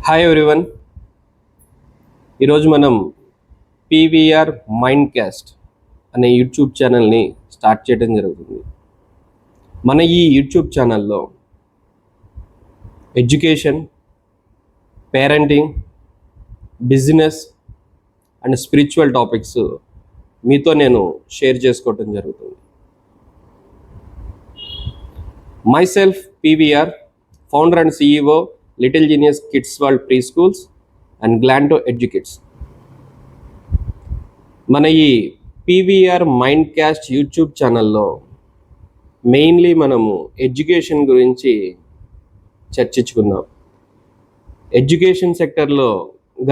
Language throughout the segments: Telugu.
Hi everyone. ఈరోజు మనం పీవీఆర్ మైండ్ క్యాస్ట్ అనే యూట్యూబ్ ఛానల్ని స్టార్ట్ చేయడం జరుగుతుంది. మన ఈ యూట్యూబ్ ఛానల్లో education, parenting, business and spiritual topics మీతో నేను షేర్ చేసుకోవటం జరుగుతుంది. Myself PVR, founder and CEO little genius kids world pre schools and Glanto educates. మన ఈ పీవీఆర్ మైండ్ క్యాస్ట్ యూట్యూబ్ ఛానల్లో మెయిన్లీ మనము ఎడ్యుకేషన్ గురించి చర్చించుకుందాం. ఎడ్యుకేషన్ సెక్టర్లో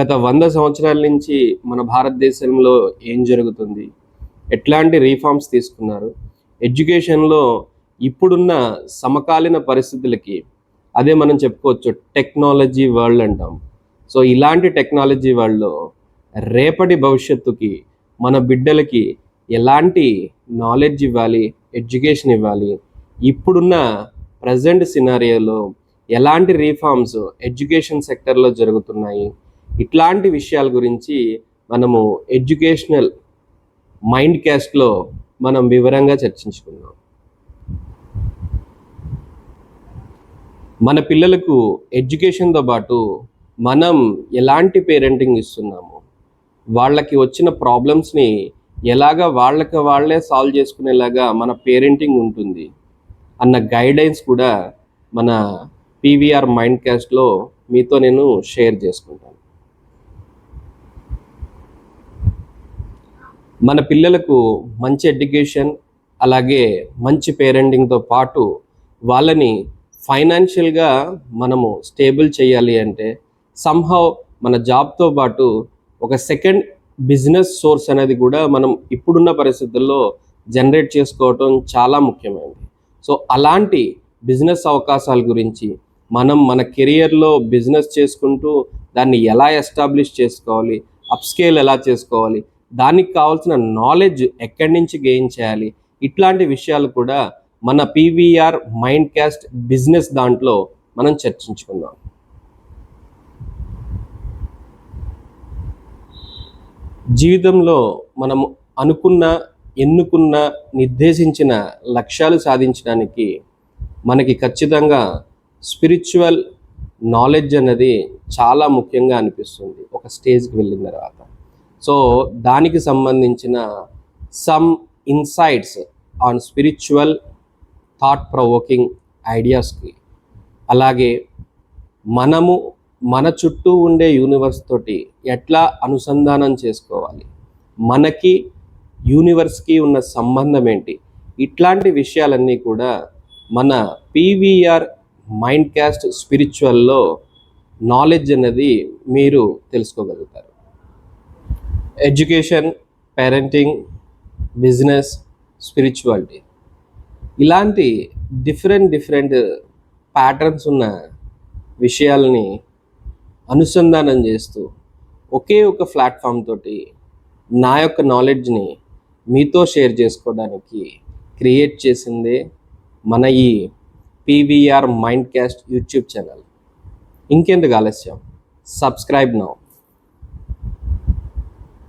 గత 100 సంవత్సరాల నుంచి మన భారతదేశంలో ఏం జరుగుతుంది, ఎట్లాంటి రీఫార్మ్స్ తీసుకున్నారు, ఎడ్యుకేషన్లో ఇప్పుడున్న సమకాలీన పరిస్థితులకి, అదే మనం చెప్పుకోవచ్చు టెక్నాలజీ వరల్డ్ అంటాం. సో ఇలాంటి టెక్నాలజీ వరల్డ్లో రేపటి భవిష్యత్తుకి మన బిడ్డలకి ఎలాంటి నాలెడ్జ్ ఇవ్వాలి, ఎడ్యుకేషన్ ఇవ్వాలి, ఇప్పుడున్న ప్రజెంట్ సినారియోలో ఎలాంటి రీఫార్మ్స్ ఎడ్యుకేషన్ సెక్టర్లో జరుగుతున్నాయి, ఇట్లాంటి విషయాల గురించి మనము ఎడ్యుకేషనల్ మైండ్ క్యాస్ట్లో మనం వివరంగా చర్చించుకుందాం. మన పిల్లలకు ఎడ్యుకేషన్తో పాటు మనం ఎలాంటి పేరెంటింగ్ ఇస్తున్నాము, వాళ్ళకి వచ్చిన ప్రాబ్లమ్స్ని ఎలాగా వాళ్ళే సాల్వ్ చేసుకునేలాగా మన పేరెంటింగ్ ఉంటుంది అన్న గైడెన్స్ కూడా మన పీవీఆర్ మైండ్ క్యాస్ట్లో మీతో నేను షేర్ చేసుకుంటాను. మన పిల్లలకు మంచి ఎడ్యుకేషన్ అలాగే మంచి పేరెంటింగ్తో పాటు వాళ్ళని ఫైనాన్షియల్గా మనము స్టేబుల్ చేయాలి అంటే సంహౌ మన జాబ్తో పాటు ఒక సెకండ్ బిజినెస్ సోర్స్ అనేది కూడా మనం ఇప్పుడున్న పరిస్థితుల్లో జనరేట్ చేసుకోవటం చాలా ముఖ్యమైనది. సో అలాంటి బిజినెస్ అవకాశాల గురించి మనం మన కెరియర్లో బిజినెస్ చేసుకుంటూ దాన్ని ఎలా ఎస్టాబ్లిష్ చేసుకోవాలి, అప్స్కేల్ ఎలా చేసుకోవాలి, దానికి కావాల్సిన నాలెడ్జ్ ఎక్కడి నుంచి గెయిన్ చేయాలి, ఇట్లాంటి విషయాలు కూడా మన పీవీఆర్ మైండ్ క్యాస్ట్ బిజినెస్ దాంట్లో మనం చర్చించుకుందాం. జీవితంలో మనం ఎన్నుకున్న నిర్దేశించిన లక్ష్యాలు సాధించడానికి మనకి ఖచ్చితంగా స్పిరిచువల్ నాలెడ్జ్ అనేది చాలా ముఖ్యంగా అనిపిస్తుంది ఒక స్టేజ్కి వెళ్ళిన తర్వాత. సో దానికి సంబంధించిన some insights on spiritual thought provoking ఐడియాస్కి, అలాగే మనము మన చుట్టూ ఉండే యూనివర్స్ తోటి ఎట్లా అనుసంధానం చేసుకోవాలి, మనకి యూనివర్స్కి ఉన్న సంబంధం ఏంటి, ఇట్లాంటి విషయాలన్నీ కూడా మన పీవీఆర్ మైండ్ క్యాస్ట్ స్పిరిచువల్లో నాలెడ్జ్ అనేది మీరు తెలుసుకోగలుగుతారు. ఎడ్యుకేషన్, పేరెంటింగ్, బిజినెస్, స్పిరిచువాలిటీ ఇలాంటి డిఫరెంట్ ప్యాటర్న్స్ ఉన్న విషయాలని అనుసంధానం చేస్తూ ఒకే ఒక ప్లాట్ఫామ్ తోటి నా యొక్క నాలెడ్జ్ని మీతో షేర్ చేసుకోవడానికి క్రియేట్ చేసిందే మన ఈ PVR mind cast YouTube channel. ఇంకెందుకు ఆలస్యం, సబ్స్క్రైబ్ నౌ.